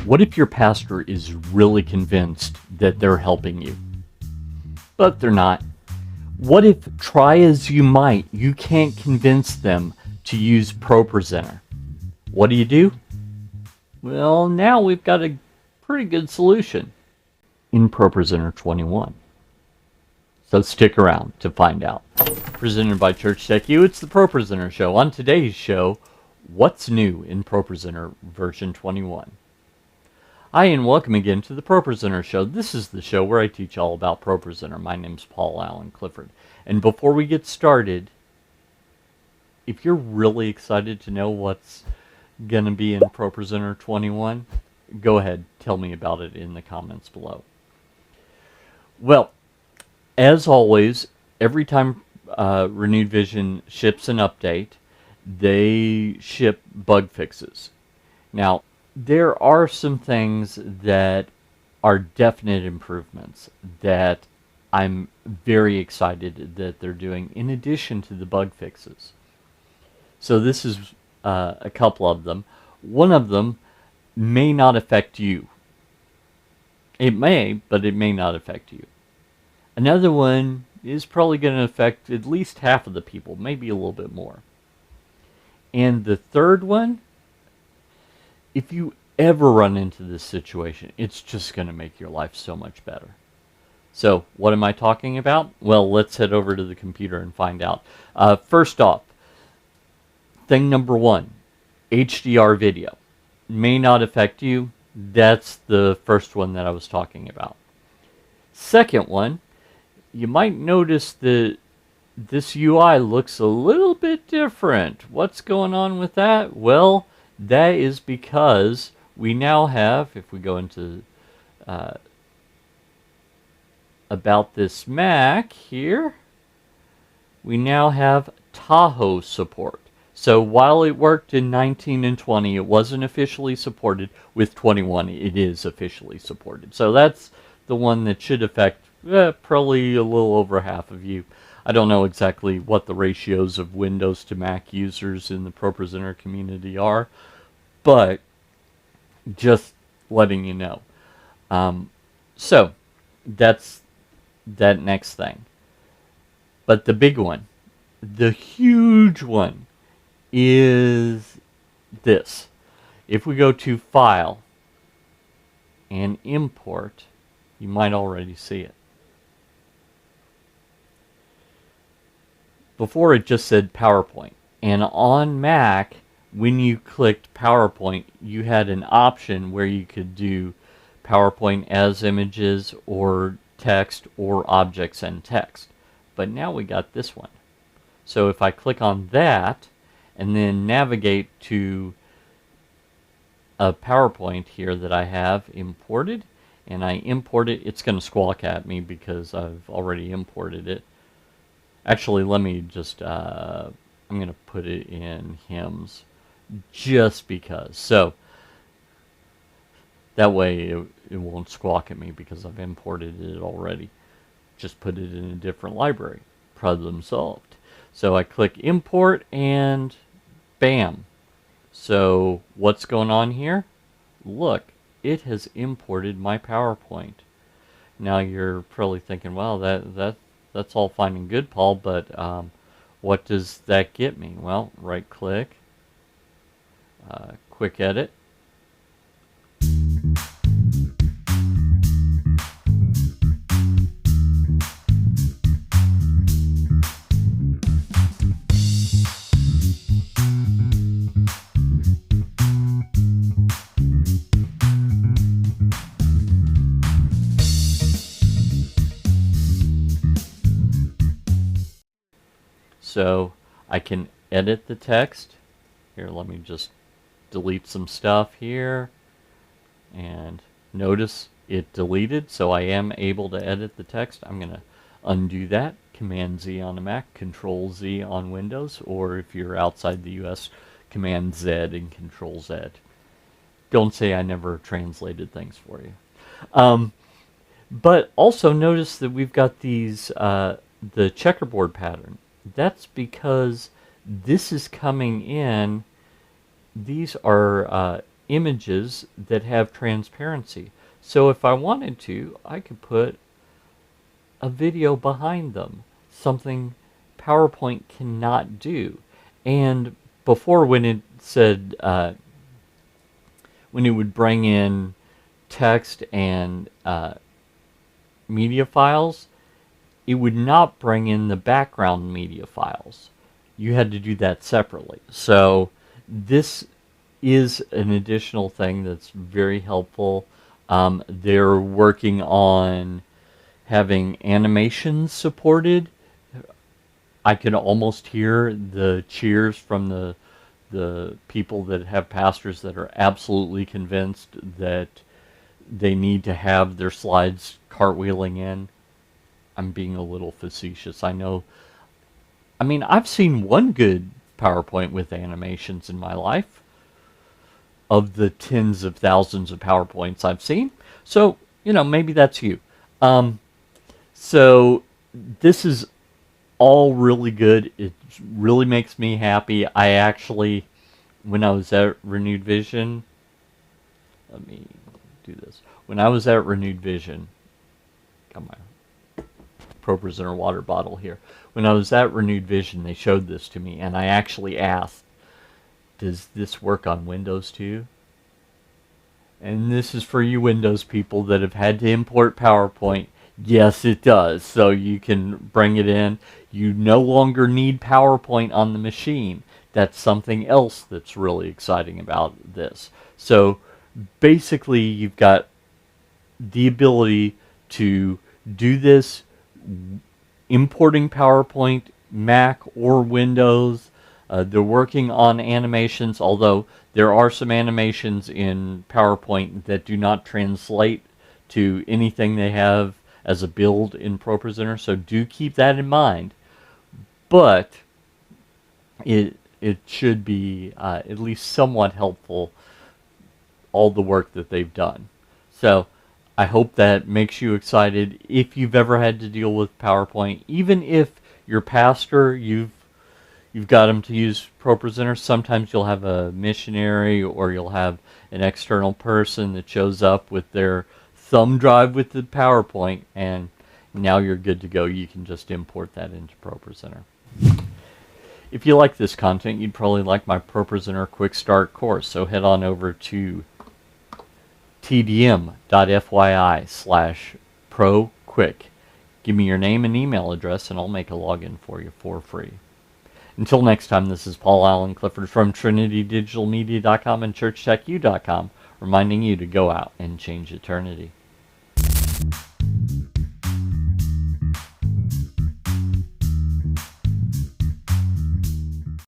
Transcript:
What if your pastor is really convinced that they're helping you, but they're not? What if, try as you might, you can't convince them to use ProPresenter? What do? Well, now we've got a pretty good solution in ProPresenter 21. So stick around to find out. Presented by Church Tech U, it's the ProPresenter Show. On today's show, what's new in ProPresenter version 21? Hi, and welcome again to the ProPresenter Show. This is the show where I teach all about ProPresenter. My name's Paul Allen Clifford. And before we get started, if you're really excited to know what's going to be in ProPresenter 21, go ahead, tell me about it in the comments below. Well, as always, every time Renewed Vision ships an update, they ship bug fixes. Now, there are some things that are definite improvements that I'm very excited that they're doing in addition to the bug fixes. So this is a couple of them. One of them may not affect you. It may, but it may not affect you. Another one is probably going to affect at least half of the people, maybe a little bit more. And the third one, if you ever run into this situation, it's just going to make your life so much better. So, what am I talking about? Well, let's head over to the computer and find out. First off, thing number one, HDR video. May not affect you. That's the first one that I was talking about. Second one, you might notice that this UI looks a little bit different. What's going on with that? Well, that is because we now have, if we go into About This Mac here, we now have Tahoe support. So while it worked in 19 and 20, it wasn't officially supported. With 21, it is officially supported. So that's the one that should affect probably a little over half of you. I don't know exactly what the ratios of Windows to Mac users in the ProPresenter community are, but just letting you know. So that's that next thing. But the big one, the huge one, is this. If we go to File and Import, you might already see it. Before it just said PowerPoint, and on Mac, when you clicked PowerPoint, you had an option where you could do PowerPoint as images or text or objects and text. But now we got this one. So if I click on that and then navigate to a PowerPoint here that I have imported, and I import it, it's going to squawk at me because I've already imported it. Actually, let me just, I'm going to put it in hymns just because. So that way it won't squawk at me because I've imported it already. Just put it in a different library. Problem solved. So I click import and bam. So what's going on here? Look, it has imported my PowerPoint. Now you're probably thinking, well, that's all fine and good, Paul, but what does that get me? Well, right click, quick edit. So I can edit the text. Here, let me just delete some stuff here. And notice it deleted, so I am able to edit the text. I'm going to undo that. Command Z on a Mac, Control Z on Windows, or if you're outside the US, Command Z and Control Z. Don't say I never translated things for you. But also notice that we've got these, the checkerboard pattern. That's because this is coming in, these are images that have transparency. So if I wanted to, I could put a video behind them, something PowerPoint cannot do. And before, when it said, when it would bring in text and media files, it would not bring in the background media files. You had to do that separately. So this is an additional thing that's very helpful. They're working on having animations supported. I can almost hear the cheers from the people that have pastors that are absolutely convinced that they need to have their slides cartwheeling in. I'm being a little facetious, I know. I mean, I've seen one good PowerPoint with animations in my life, of the tens of thousands of PowerPoints I've seen. So, maybe that's you. So this is all really good. It really makes me happy. I actually, when I was at Renewed Vision, let me do this. When I was at Renewed Vision, got my ProPresenter water bottle here. When I was at Renewed Vision, they showed this to me, and I actually asked, does this work on Windows too? And this is for you Windows people that have had to import PowerPoint. Yes, it does. So you can bring it in. You no longer need PowerPoint on the machine. That's something else that's really exciting about this. So basically, you've got the ability to do this importing PowerPoint, Mac or Windows. They're working on animations, although there are some animations in PowerPoint that do not translate to anything they have as a build in ProPresenter, so do keep that in mind. But it should be at least somewhat helpful, all the work that they've done. So I hope that makes you excited. If you've ever had to deal with PowerPoint, even if your pastor, you've got them to use ProPresenter, sometimes you'll have a missionary or you'll have an external person that shows up with their thumb drive with the PowerPoint, and now you're good to go. You can just import that into ProPresenter. If you like this content, you'd probably like my ProPresenter Quick Start course, so head on over to TDM.fyi/ProQuick. Give me your name and email address, and I'll make a login for you for free. Until next time, this is Paul Allen Clifford from TrinityDigitalMedia.com and ChurchTechU.com, reminding you to go out and change eternity.